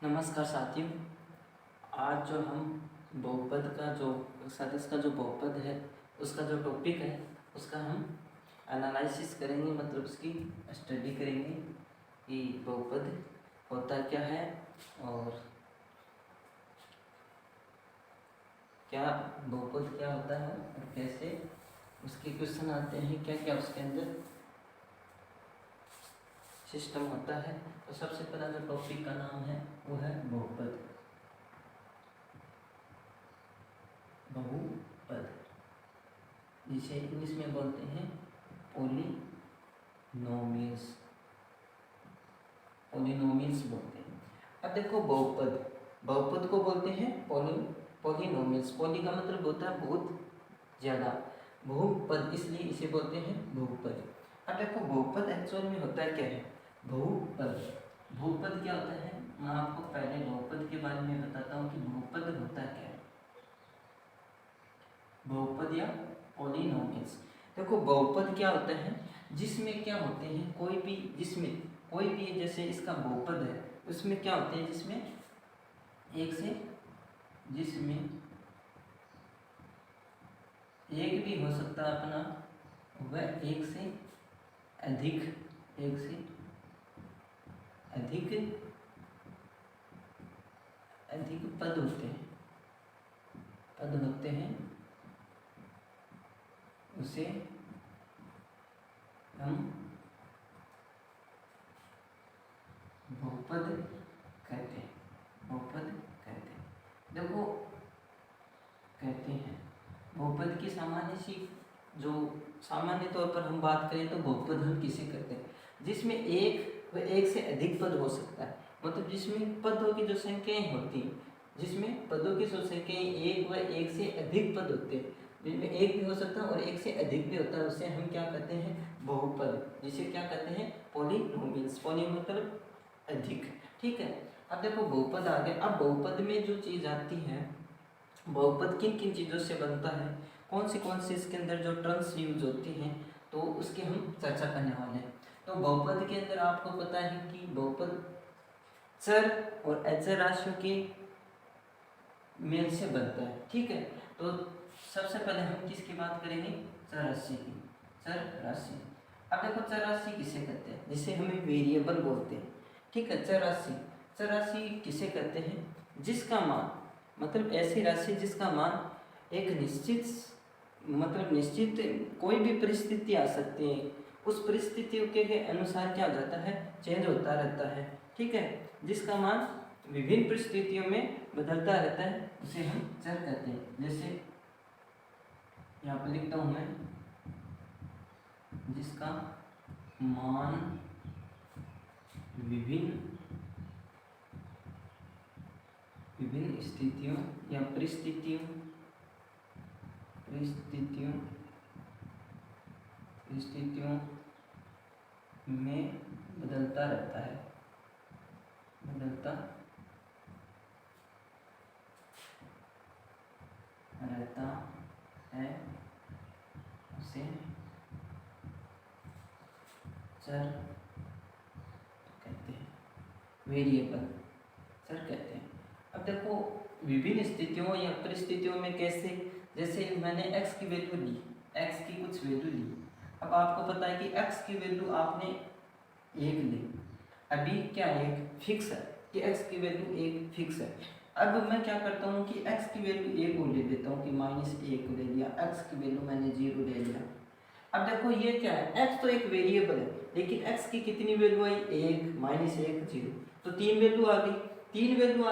नमस्कार साथियों। आज जो हम बहुपद का जो सदस्य का जो बहुपद है उसका जो टॉपिक है उसका हम एनालिसिस करेंगे, मतलब उसकी स्टडी करेंगे कि बहुपद होता क्या है और क्या बहुपद क्या होता है और कैसे उसके क्वेश्चन आते हैं, क्या क्या उसके अंदर सिस्टम होता है। तो सबसे पहला जो टॉपिक का नाम है वो है बहुपद। बहुपद जिसे इंग्लिश में बोलते हैं पॉलिनोमियल्स। पॉलिनोमियल्स बोलते हैं। अब देखो बहुपद को बोलते हैं पॉलिनोमियल्स। पॉली का मतलब होता है बहुत ज़्यादा, बहुपद इसलिए इसे बोलते हैं बहुपद। अब देखो बहुपद एक्चुअल में होता है क्या है। बहुपद क्या होता है, मैं आपको पहले बहुपद के बारे में बताता हूँ कि बहुपद होता क्या है। बहुपद या पॉलिनोमियल्स। देखो बहुपद क्या होता है, जिसमें क्या होते हैं कोई भी जैसे इसका बहुपद है उसमें क्या होते हैं, जिसमें एक भी हो सकता है अपना, वह एक से अधिक पद होते हैं उसे हम बहुपद कहते हैं। देखो कहते हैं बहुपद की सामान्य तौर पर हम बात करें तो बहुपद हम किसे कहते हैं, जिसमें एक व एक से अधिक पद हो सकता है। मतलब जिसमें पदों की जो संख्याएं होती हैं, जिसमें पदों की जो संख्याएं एक व एक से अधिक पद होते हैं, जिनमें एक भी हो सकता है और एक से अधिक भी होता है, उसे हम क्या कहते हैं, बहुपद। जिसे क्या कहते हैं, पॉलिनोमियल्स। पॉली मतलब अधिक, ठीक है। अब देखो बहुपद आ गया। अब बहुपद में जो चीज़ आती है, बहुपद किन किन चीज़ों से बनता है, कौन सी इसके अंदर जो टर्म्स यूज होती हैं, तो उसकी हम चर्चा करने वाले हैं। तो बहुपद के अंदर आपको पता है कि बहुपद चर और अचर राशियों के मेल से बनता है, ठीक है। तो सबसे पहले हम किसकी बात करेंगे, चर राशि की। चर राशि, अब देखो चर राशि किसे कहते हैं, जिसे हमें वेरिएबल बोलते हैं, ठीक है। चर राशि किसे कहते हैं, जिसका मान, मतलब ऐसी राशि जिसका मान एक निश्चित कोई भी परिस्थिति आ सकती है, उस परिस्थितियों के अनुसार क्या हो जाता है, चेंज होता रहता है, ठीक है। जिसका मान विभिन्न परिस्थितियों में बदलता रहता है उसे हम चर कहते हैं। जैसे यहाँ पर लिखता हूँ मैं, जिसका मान विभिन्न स्थितियों या परिस्थितियों में बदलता रहता है, उसे चर कहते हैं, वेरिएबल चर कहते हैं। अब देखो विभिन्न स्थितियों या परिस्थितियों में कैसे, जैसे मैंने x की वैल्यू ली, x की कुछ वैल्यू ली। अब आपको पता है कि x की वैल्यू आपने 1 ली, अभी क्या है, फिक्स है कि x की वैल्यू 1 फिक्स है। अब मैं क्या करता हूँ कि x की वैल्यू 1 को ले लेता हूँ कि -1 को ले लिया, x की वैल्यू मैंने 0 ले लिया। अब देखो ये क्या है, x तो एक वेरिएबल है, लेकिन x की कितनी वैल्यू आई, 1, -1, 0, तो 3 वैल्यू आ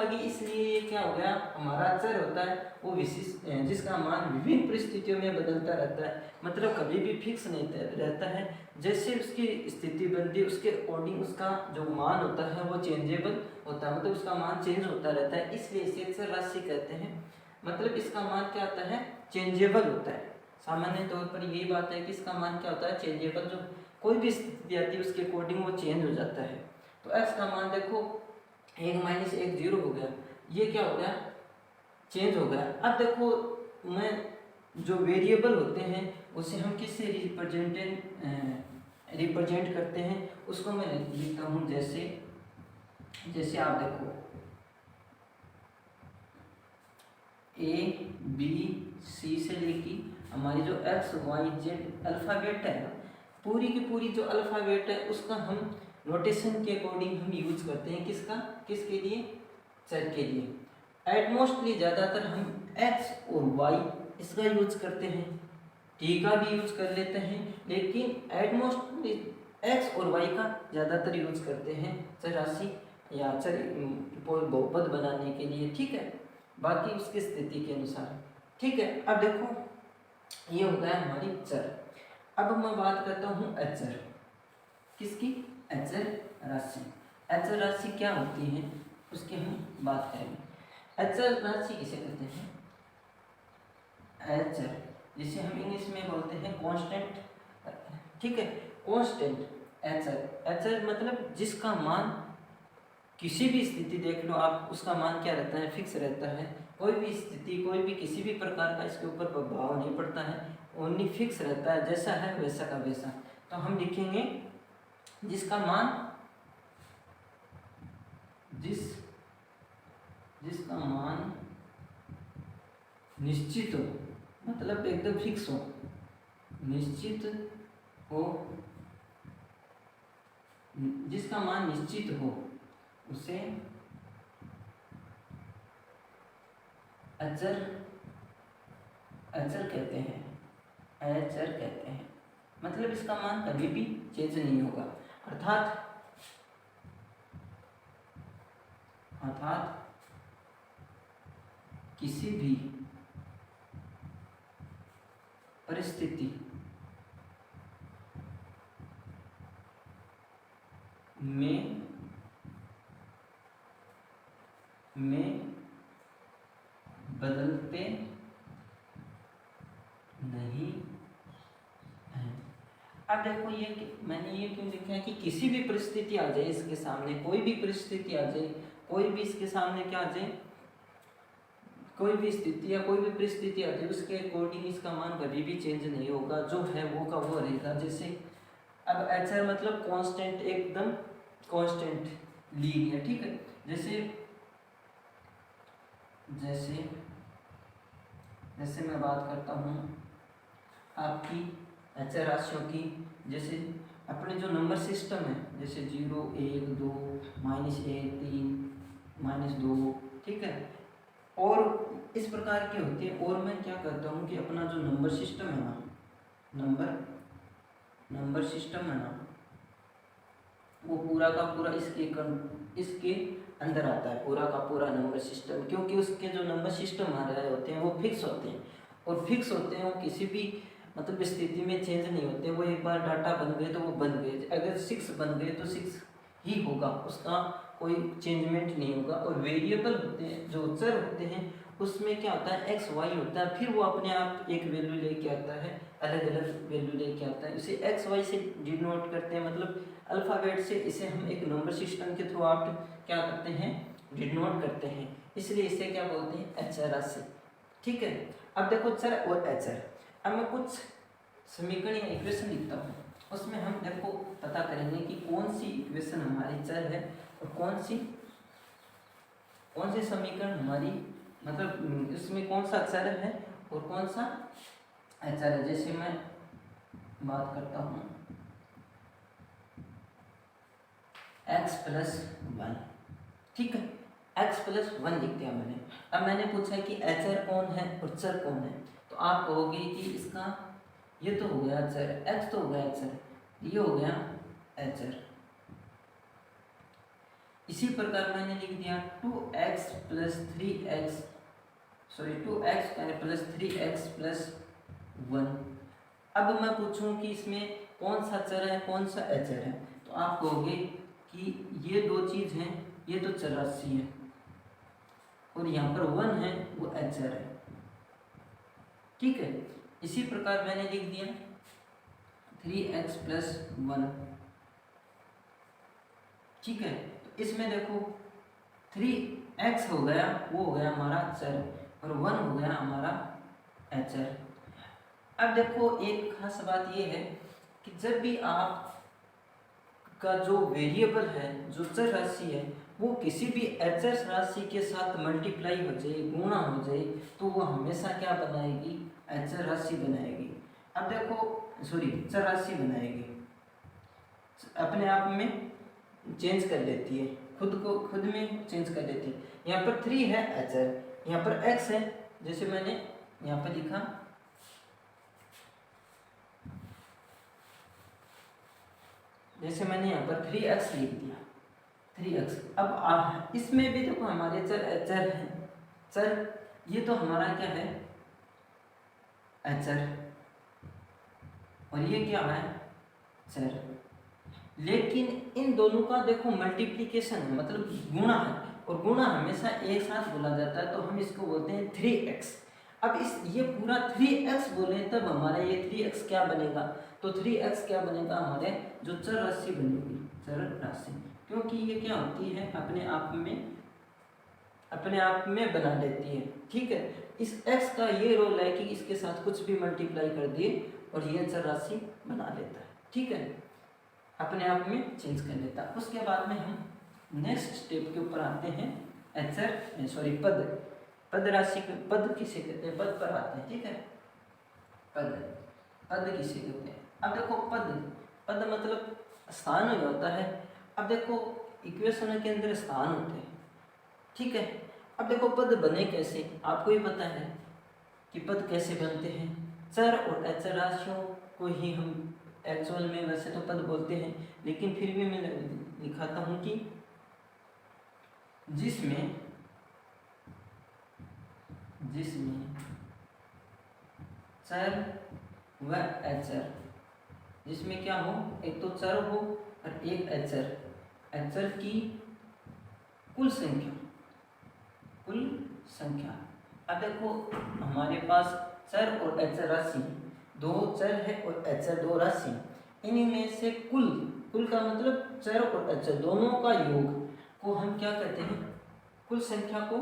गई। इसलिए ये क्या हो गया, हमारा चर होता है वो विशिष्ट, जिसका मान विभिन्न परिस्थितियों में बदलता रहता है, मतलब कभी भी फिक्स नहीं रहता है। जैसे उसकी स्थिति बनती है उसके अकॉर्डिंग उसका जो मान होता है वो चेंजेबल होता है, मतलब उसका मान चेंज होता रहता है, इसलिए इसे चर राशि कहते हैं। मतलब इसका मान क्या होता है, चेंजेबल होता है। सामान्य तौर पर यही बात है कि इसका मान क्या होता है, चेंजेबल। जो कोई भी स्थिति आती है उसके अकॉर्डिंग वो चेंज हो जाता है। तो x का मान देखो 1 -1 0 हो गया, ये क्या हो गया, चेंज हो गया। अब देखो मैं जो वेरिएबल होते हैं उसे हम किससे रिप्रेजेंट करते हैं, उसको मैं लिखता हूँ। जैसे आप देखो ए बी सी से लेके हमारी जो एक्स वाई जेड अल्फ़ाबेट है, पूरी की पूरी जो अल्फ़ाबेट है उसका हम नोटेशन के अकॉर्डिंग हम यूज करते हैं। किसका, किसके लिए, चर के लिए। एट मोस्टली ज़्यादातर हम एक्स और वाई इसका यूज करते हैं, टी का भी यूज कर लेते हैं, लेकिन एट मोस्टली एक्स और वाई का ज़्यादातर यूज करते हैं चर राशि या चर बहुपद बनाने के लिए। ठीक है, बाकी उसकी स्थिति के अनुसार। ठीक है, अब देखो ये हो गया हमारी चर। अब मैं बात करता हूँ अचर। किसकी, अचर राशि। अचर राशि क्या होती है उसकी हम बात करेंगे। अचर राशि किसे कहते हैं, अचर जिसे हम इंग्लिश में बोलते हैं कांस्टेंट। ठीक है, कांस्टेंट अचर। अचर मतलब जिसका मान किसी भी स्थिति देख लो आप, उसका मान क्या रहता है, फिक्स रहता है। कोई भी स्थिति, कोई भी किसी भी प्रकार का इसके ऊपर प्रभाव नहीं पड़ता है, ओनली फिक्स रहता है, जैसा है वैसा का वैसा। तो हम लिखेंगे जिसका मान, जिसका मान निश्चित हो, मतलब एकदम फिक्स हो, निश्चित हो, जिसका मान निश्चित हो उसे अचर, अचर कहते हैं, अचर कहते हैं। मतलब इसका मान कभी भी चेंज नहीं होगा, अर्थात किसी भी परिस्थिति में बदलते नहीं हैं। अब देखो ये मैंने ये क्यों लिखा है कि किसी भी परिस्थिति आ जाए इसके सामने, कोई भी परिस्थिति आ जाए, कोई भी इसके सामने क्या आ जाए, कोई भी स्थिति या कोई भी परिस्थिति आ जाए, उसके अकॉर्डिंग इसका मान कभी भी चेंज नहीं होगा, जो है वो का वो रहेगा। जैसे अब एचआर मतलब कांस्टेंट, एकदम कांस्टेंट लीनियर। ठीक है, जैसे मैं बात करता हूँ आपकी अचर राशियों की, जैसे अपने जो नंबर सिस्टम है, जैसे 0 1 2 -1 3 -2। ठीक है, और इस प्रकार की होती है। और मैं क्या करता हूँ कि अपना जो नंबर सिस्टम है ना, नंबर सिस्टम है ना, वो पूरा का पूरा इसके अंदर आता है, पूरा का पूरा नंबर सिस्टम। क्योंकि उसके जो नंबर सिस्टम आ रहे होते हैं वो फिक्स होते हैं, और फिक्स होते हैं वो किसी भी मतलब स्थिति में चेंज नहीं होते। वो एक बार डाटा बन गए तो वो बन गए, अगर 6 बन गए तो 6 ही होगा, उसका कोई चेंजमेंट नहीं होगा। और वेरिएबल होते हैं, जो चर होते हैं, उसमें क्या होता है, एक्स वाई होता है, फिर वो अपने आप एक वैल्यू लेके आता है, अलग अलग वैल्यू लेके आता है। इसे एक्स वाई से डिनोट करते हैं, मतलब अल्फ़ाबेट से इसे हम एक नंबर सिस्टम के थ्रू आप क्या करते हैं, डिनोट करते हैं, इसलिए इसे क्या बोलते हैं, अचर राशि। ठीक है, अब देखो चर और अचर। अब मैं कुछ समीकरण या इक्वेशन लिखता हूँ, उसमें हम देखो पता करेंगे कि कौन सी इक्वेशन हमारी चर है और कौन सी समीकरण हमारी मतलब इसमें कौन सा चर है और कौन सा अचर है। जैसे मैं बात करता हूँ x+1। ठीक है, x+1 लिख दिया मैंने। अब मैंने पूछा है कि अचर कौन है और चर कौन है, तो आप कहोगे कि इसका ये तो हो गया चर, x तो हो गया चर, ये हो गया अचर। इसी प्रकार मैंने लिख दिया 2x + 3x+1। अब मैं पूछूं कि इसमें कौन सा चर है कौन सा अचर है, तो आप कहोगे कि ये दो चीज हैं, ये तो चर राशि है और यहाँ पर 1 है वो अचर है। ठीक है, इसी प्रकार मैंने लिख दिया 3x+1। ठीक है, तो इसमें देखो 3x हो गया, वो हो गया हमारा चर, और 1 हो गया हमारा अचर। अब देखो एक खास बात ये है कि जब भी आप का जो वेरिएबल है, जो चर राशि है, वो किसी भी अचर राशि के साथ मल्टीप्लाई हो जाए, गुणा हो जाए, तो वो हमेशा क्या बनाएगी, अचर राशि बनाएगी। अब देखो सॉरी चर राशि बनाएगी, अपने आप में चेंज कर लेती है, खुद में चेंज कर लेती है। यहाँ पर 3 है अचर, यहाँ पर x है, जैसे मैंने यहाँ पर लिखा, जैसे मैंने यहाँ पर 3x लिख दिया, 3x। अब इसमें भी देखो हमारे चर अचर है, चर ये तो हमारा क्या है, अचर, और ये क्या है, चर। लेकिन इन दोनों का देखो मल्टीप्लिकेशन है, मतलब गुणा है, और गुणा हमेशा एक साथ बोला जाता है, तो हम इसको बोलते हैं 3x। अब ये पूरा 3x बोले तब हमारा ये 3x क्या बनेगा, तो 3x क्या बनेगा, हमारे जो चर राशि बनेगी, चर राशि, क्योंकि ये क्या होती है, अपने आप में बना लेती है। ठीक है, इस x का ये रोल है कि इसके साथ कुछ भी मल्टीप्लाई कर दिए और ये चर राशि बना लेता है। ठीक है, अपने आप में चेंज कर लेता है। उसके बाद में हम नेक्स्ट स्टेप के ऊपर आते हैं, पद राशि, पद किसे कहते हैं, पद पर आते हैं। ठीक है, पद किसे कहते हैं। अब देखो पद मतलब स्थान हो जाता है। अब देखो इक्वेशन के अंदर स्थान होते हैं। ठीक है, अब देखो पद बने कैसे, आपको ही पता है कि पद कैसे बनते हैं। चर और अचर राशियों को ही हम एक्चुअल में वैसे तो पद बोलते हैं, लेकिन फिर भी मैं लिखाता हूं कि जिसमें चर व अचर, जिसमें क्या हो, एक तो चर हो और एक अचर की कुल संख्या। अब देखो हमारे पास चर और अचर राशि, 2 चर है और अचर 2 राशि, इन्हीं में से कुल का मतलब चर और अचर दोनों का योग को हम क्या कहते हैं, कुल संख्या को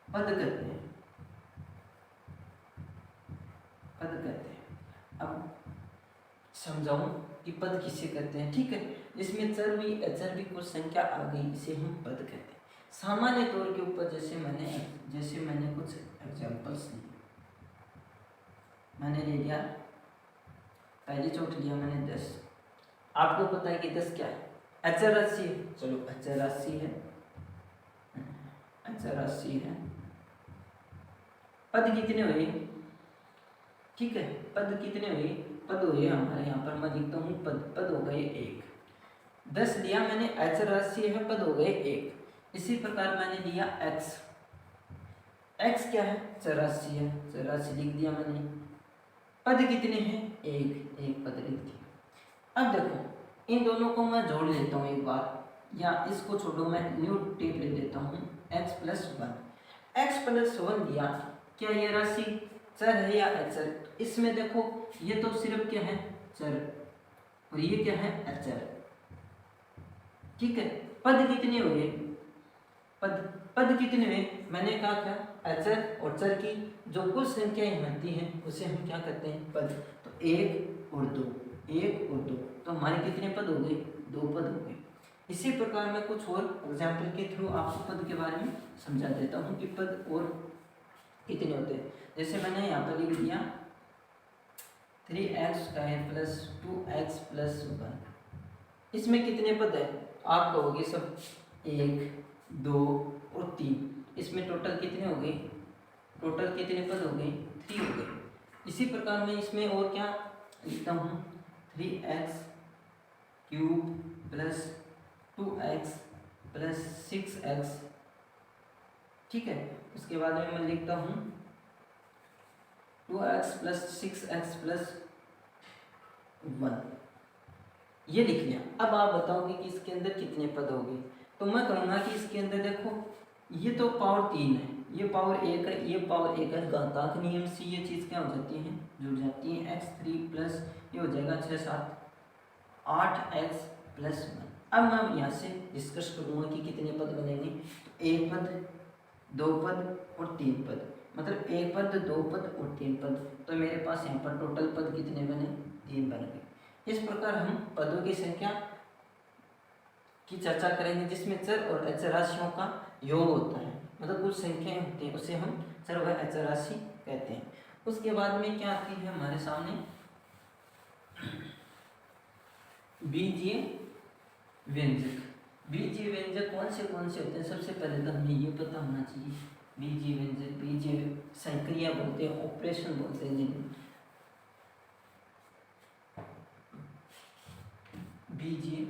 पद कहते हैं। अब समझाऊं कि पद किसे कहते हैं। ठीक है, इसमें चर भी अचर भी कुछ संख्या आ गई, इसे हम पद कहते हैं। सामान्य तौर के ऊपर जैसे मैंने कुछ एग्जांपल्स लिए, मैंने ले लिया, पहले चोट लिया मैंने 10। आपको पता है कि 10 क्या है, अचर राशि है। चलो अचर राशि है। पद कितने हुए, ठीक है, पद कितने हुए, पद हुए हमारे यहाँ पर मैं लिखता हूँ पद हो गए 1। 10 लिया मैंने, अचर राशि है, पद हो गए 1। इसी प्रकार मैंने लिया x क्या है, चर राशि है, चर राशि लिख दिया मैंने। पद कितने हैं, एक पद लिख दिया। अब देखो इन दोनों को मैं जोड़ लेता हूँ एक बार, या इसको छोड़ो, मैं न्यू टेप ले लेता हूँ, x+1 दिया। क्या ये राशि चर है या अचर, इसमें देखो ये तो सिर्फ क्या है, चर, और ये क्या है, अचर। ठीक है, पद कितने हुए, पद कितने हुए, मैंने कहा क्या, अचर और चर की जो कुल संख्याएं होती हैं उसे हम क्या कहते हैं, पद। तो 1 और 2, तो हमारे कितने पद हो गए, 2 पद हो गए। इसी प्रकार मैं कुछ और एग्जाम्पल के थ्रू आपको पद के बारे में समझा देता हूँ कि पद और कितने होते हैं। जैसे मैंने यहाँ पर लिख दिया 3x² + 2x+1, इसमें कितने पद है, आप कहोगे सब 1, 2 और 3, इसमें टोटल कितने हो गए, टोटल कितने पद हो गए, 3 हो गए। इसी प्रकार मैं इसमें और क्या लिखता हूँ, 3x³ + 2x + 6x, ठीक है। उसके बाद में मैं लिखता हूँ 2x + 6x + 1, ये लिख लिया। अब आप बताओगे कि इसके अंदर कितने पद हो गए, तो मैं कहूँगा कि इसके अंदर देखो ये तो पावर 3 है, ये पावर 1 है, ये पावर 1 है, घातांक नियम से ये चीज़ क्या हो जाती है, जुड़ जाती है। x3 + ये हो जाएगा 6 7 8x + 1। अब मैं यहाँ से डिस्कस करूँगा कि कितने पद बनेंगे, तो 1 पद, 2 पद और 3 पद, मतलब 1 पद, 2 पद और 3 पद। तो मेरे पास यहाँ पर टोटल पद कितने बने, 3 बन गए। इस प्रकार हम पदों की संख्या की चर्चा करेंगे जिसमें चर और अचर राशियों का योग होता है, मतलब कुछ संख्याएं होती हैं उसे हम चर व अचर राशि कहते हैं। उसके बाद में क्या आती है हमारे सामने बीजीय व्यंजक। बीजीय व्यंजक कौन से होते हैं, सबसे पहले तो हमें ये पता होना चाहिए। बीजीय व्यंजक, बीजीय संक्रिया बोलते हैं, ऑपरेशन बोलते हैं जिन्हें। बीजीय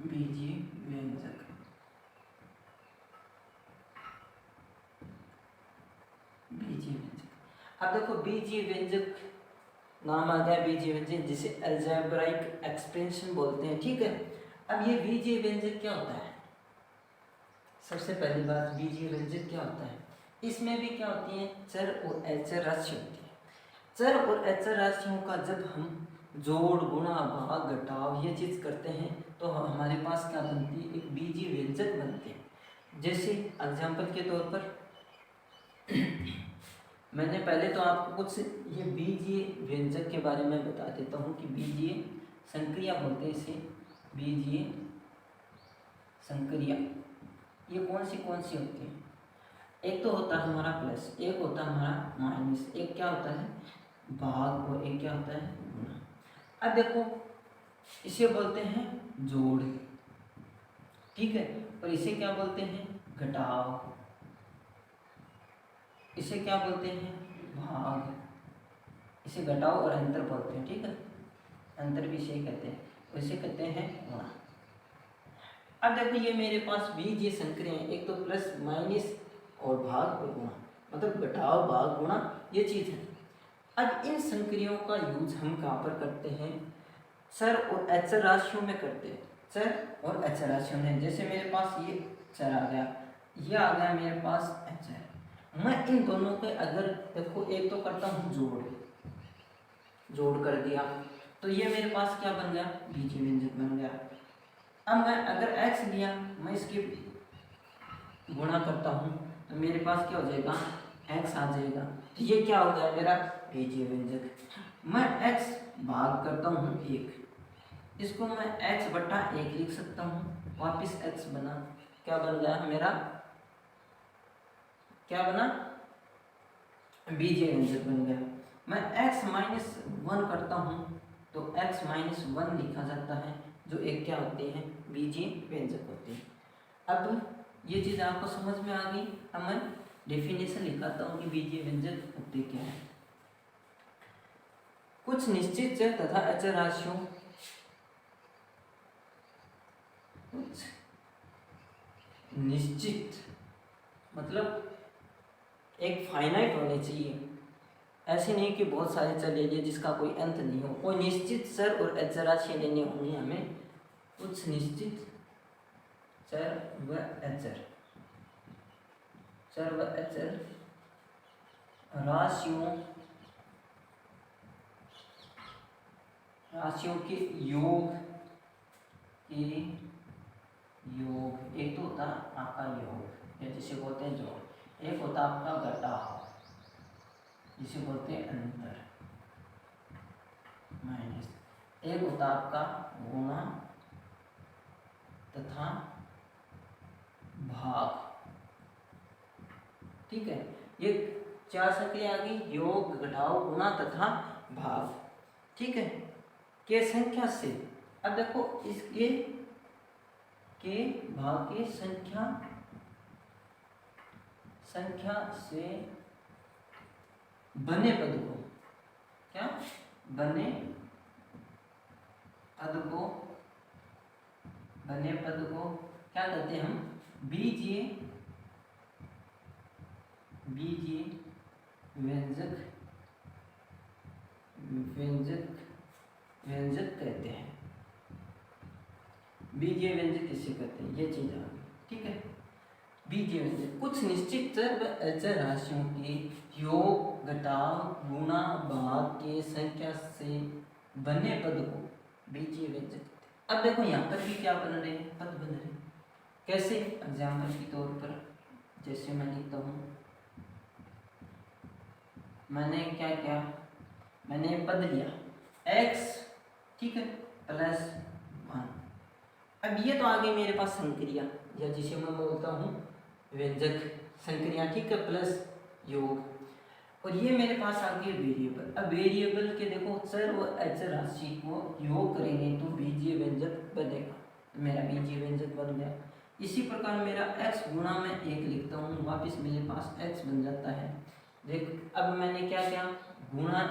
बीजीय व्यंजक, बीजीय व्यंजक। अब देखो बीजीय व्यंजक नाम आ गया बीजीय व्यंजक, जिसे अलजेब्राइक एक्सपेंशन बोलते हैं, ठीक है। अब ये बीजीय व्यंजक क्या होता है, सबसे पहली बात बीजीय व्यंजक क्या होता है, इसमें भी क्या होती है चर और अचर राशि होती है। चर और अचर राशियों का जब हम जोड़ गुणा भाग घटाव ये चीज करते हैं तो हमारे पास क्या बनती है, एक बीजीय व्यंजक बनते हैं। जैसे एग्जाम्पल के तौर पर मैंने पहले तो आपको कुछ ये बीजीय व्यंजक के बारे में बता देता हूँ कि बीजीय संक्रिया बोलते हैं इसे, बीजीय संक्रिया ये कौन सी होती है। एक तो होता है हमारा प्लस, एक होता है हमारा माइनस, एक क्या होता है भाग और एक क्या होता है गुणा। अब देखो इसे बोलते हैं जोड़, ठीक है, और इसे क्या बोलते हैं घटाव, इसे क्या बोलते हैं भाग, इसे घटाव और अंतर बोलते हैं, ठीक है, अंतर भी इसे कहते हैं, इसे कहते हैं गुणा। अब देखो ये मेरे पास बीजीय संक्रिया है, एक तो प्लस माइनस और भाग और गुणा, मतलब घटाव भाग गुणा ये चीज है। अब इन संक्रियाओं का यूज हम कहाँ पर करते हैं, चर और अचर राशियों में करते हैं, चर और अचर राशियों में। जैसे मेरे पास ये चर आ गया, ये आ गया मेरे पास अचर, मैं इन दोनों के अगर देखो एक तो करता हूँ जोड़ कर दिया तो ये मेरे पास क्या बन गया बीजीय व्यंजक बन गया। अब मैं अगर x लिया, मैं इसकी गुणा करता हूँ तो मेरे पास क्या हो जाएगा x आ जाएगा, तो ये क्या हो गया मेरा बीजीय व्यंजक। मैं x भाग करता हूँ 1, इसको मैं x बटा 1 लिख सकता हूँ, वापिस x बना, क्या बन गया मेरा, क्या बना बीजीय व्यंजक बन गया। मैं x माइनस 1 करता हूँ तो x माइनस 1 लिखा जाता है, जो एक क्या होते हैं बीजीय व्यंजक होते हैं। अब ये चीज़ आपको समझ में आ गई। अब मैं डेफिनेशन लिखाता हूँ कि बीजीय व्यंजक होते क्या है। कुछ निश्चित चर तथा अचर राशियों, कुछ निश्चित मतलब एक फाइनाइट होने चाहिए, ऐसे नहीं कि बहुत सारे चर ले लिए जिसका कोई अंत नहीं हो, कोई निश्चित चर और अचर राशि लेनी होंगी हमें। कुछ निश्चित चर व अचर, चर व अचर राशियों के योग, एक तो होता आपका योग जिसे बोलते हैं जोड़, एक होता आपका घटाव जिसे बोलते हैं अंतर, माइनस, एक होता आपका गुणा तथा भाग, ठीक है। ये 4 संख्या आ गई, योग घटाव गुणा तथा भाग, ठीक है, के संख्या से। अब देखो इसके के भाग के संख्या से बने पद को, क्या बने पद को क्या कहते हैं हम बीजीय व्यंजक कहते हैं। बीजीय व्यंजक किसे कहते हैं, ये चीज आ गई, ठीक है। बीजीय व्यंजक कुछ निश्चित चर व अचर राशियों के योग घटाव गुणा भाग के संख्या से बने पद को बीजीय व्यंजक कहते हैं। अब देखो यहाँ पर भी क्या बन रहे हैं, पद बन रहे हैं, कैसे, एग्जाम्पल के तौर पर जैसे मैं लिखता हूँ मैंने क्या किया, मैंने पद लिया x, ठीक है, प्लस 1। अब ये तो आ गई मेरे पास संक्रिया, या जिसे मैं बोलता हूँ व्यंजक संक्रिया, ठीक है, प्लस योग। और ये मेरे पास आ गई वेरिएबल। अब वेरिएबल के देखो चर और अचर राशि को योग करेंगे तो बीजीय व्यंजक बनेगा, मेरा बीजीय व्यंजक बन गया। इसी प्रकार मेरा x गुणा में 1 लिखता हूँ, वापस मेरे पास x बन जाता है। देख अब मैंने क्या किया, गुणा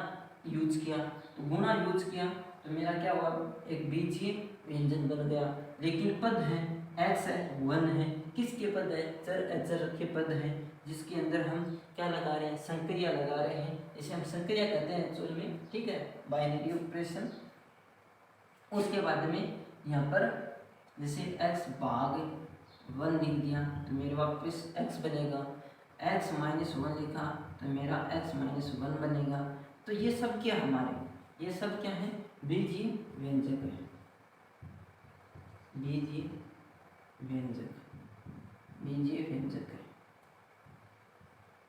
यूज किया, तो गुणा यूज किया तो मेरा क्या हुआ, एक बीजीय व्यंजन बन गया। लेकिन पद है x है 1 है, किसके पद है, चर अचर के पद है, जिसके अंदर हम क्या लगा रहे हैं, संक्रिया लगा रहे हैं, इसे हम संक्रिया कहते हैं एक्चुअल में, ठीक है, बाइनरी ऑपरेशन। उसके बाद में यहाँ पर जैसे x भाग 1 लिख दिया तो मेरे वापस x बनेगा, x माइनस 1 लिखा तो मेरा x माइनस 1 बनेगा। तो ये सब क्या हमारे, ये सब क्या है, बीजीय व्यंजक है, बीजीय व्यंजक, बीजीय व्यंजक है,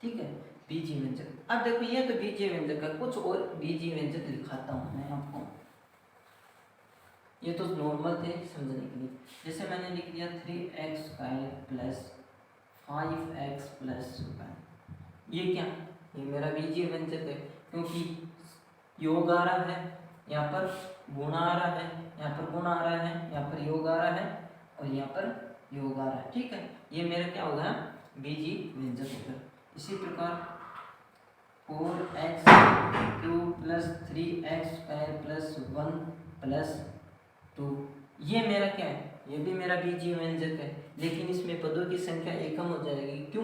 ठीक है, बीजीय व्यंजक। अब देखो ये तो बीजीय व्यंजक है, कुछ और बीजीय व्यंजक लिखाता हूँ मैं आपको, ये तो नॉर्मल थे समझने के लिए। जैसे मैंने लिख दिया 3x² प्लस 5x प्लस 1, ये क्या, ये मेरा बीजीय व्यंजक है, क्योंकि योग आ रहा है, यहाँ पर गुणा आ रहा है, यहाँ पर गुणा आ रहा है, यहाँ पर योग आ रहा है और यहाँ पर योग आ रहा है, ठीक है, ये मेरा क्या होगा, बीजीय व्यंजक होगा। इसी प्रकार 4x³ plus 3x² plus 1 plus 2, ये मेरा क्या है, ये भी मेरा बीजीय व्यंजक है, लेकिन इसमें पदों की संख्या एक कम हो जाएगी। क्यों,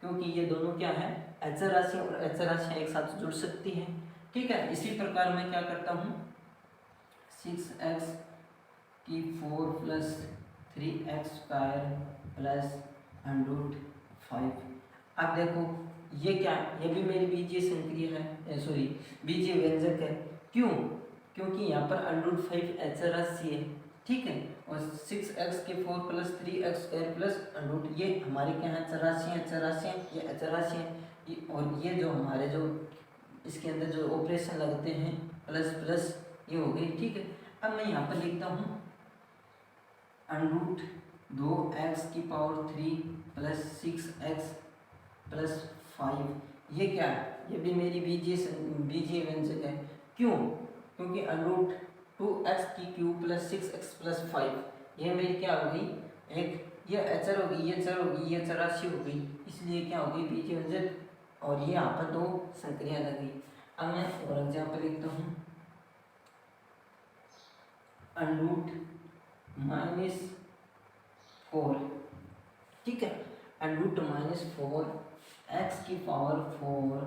क्योंकि ये दोनों क्या है, अचर राशि और अचर राशियाँ एक साथ जुड़ सकती हैं, ठीक है। इसी प्रकार मैं क्या करता हूँ, 6x⁴ प्लस 3x² प्लस √5। अब देखो ये क्या है, ये भी मेरी बीजीय संक्रिया है, सॉरी बीजीय व्यंजक है। क्यों, क्योंकि यहाँ पर √5 अचर राशि है, ठीक है, और 6x⁴ प्लस 3x² प्लस √ ये हमारे क्या है, अचर राशियाँ, अचर राशियाँ, ये अचर राशियाँ, और ये जो हमारे जो इसके अंदर जो ऑपरेशन लगते हैं प्लस प्लस, ये हो गई, ठीक है। अब मैं यहाँ पर लिखता हूँ √2x³ प्लस 6x प्लस 5, ये क्या है, ये भी मेरी बीजीय व्यंजक है। क्यों, क्योंकि √2x³ प्लस 6x प्लस 5, ये मेरी क्या हो गई, एक ये अचर होगी, ये चर होगी, ये चर राशि हो गई, इसलिए क्या हो गई, बीजीय व्यंजक, और ये यहाँ पर 2 संक्रिया लगी। अब मैं और एग्जाम्पल लिखता हूँ, √-4, ठीक है, √-4 x⁴,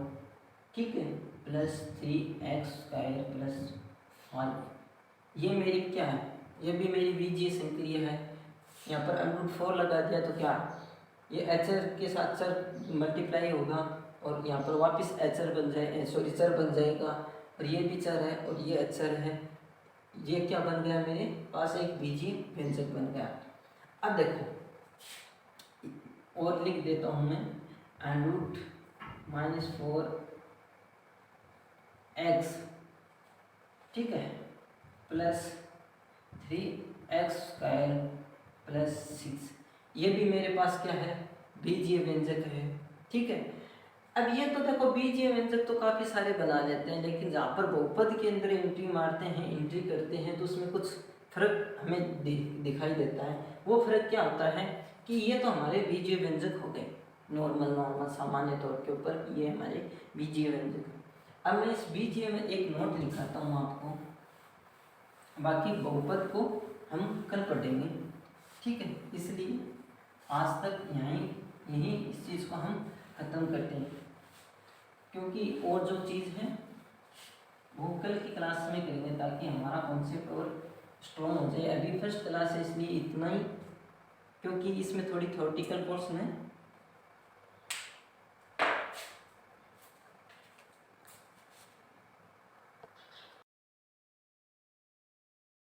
ठीक है, प्लस 3x² प्लस 5, ये मेरी क्या है, ये भी मेरी बीजीय संक्रिया है। यहाँ पर √4 लगा दिया तो क्या, ये अचर के साथ चर मल्टीप्लाई होगा और यहाँ पर वापस अचर बन जाए, सॉरी चर बन जाएगा, और ये भी चर है और ये अचर है, ये क्या बन गया, मेरे पास एक बीजीय व्यंजक बन गया। अब देखो और लिख देता हूँ मैं, √-4x, ठीक है, प्लस 3x² प्लस 6, ये भी मेरे पास क्या है, बीजीय व्यंजक है, ठीक है। अब ये तो देखो बीजीय व्यंजक तो काफ़ी सारे बना लेते हैं, लेकिन जहाँ पर बहुपद के अंदर एंट्री मारते हैं, एंट्री करते हैं, तो उसमें कुछ फर्क हमें दिखाई देता है। वो फर्क क्या होता है कि ये तो हमारे बीजीय व्यंजक हो गए, नॉर्मल सामान्य तौर के ऊपर ये हमारे बीजीय व्यंजक है। अब मैं इस बीजीय में एक नोट लिखाता हूँ आपको, बाकी बहुपद को हम कल पढ़ेंगे, ठीक है। इसलिए आज तक यहीं इस चीज़ को हम ख़त्म करते हैं, क्योंकि और जो चीज़ है वो कल की क्लास में करेंगे, ताकि हमारा कॉन्सेप्ट और स्ट्रॉन्ग हो जाए। अभी फर्स्ट क्लास है इसलिए इतना ही, क्योंकि इसमें थोड़ी थ्योरेटिकल पोर्शन है,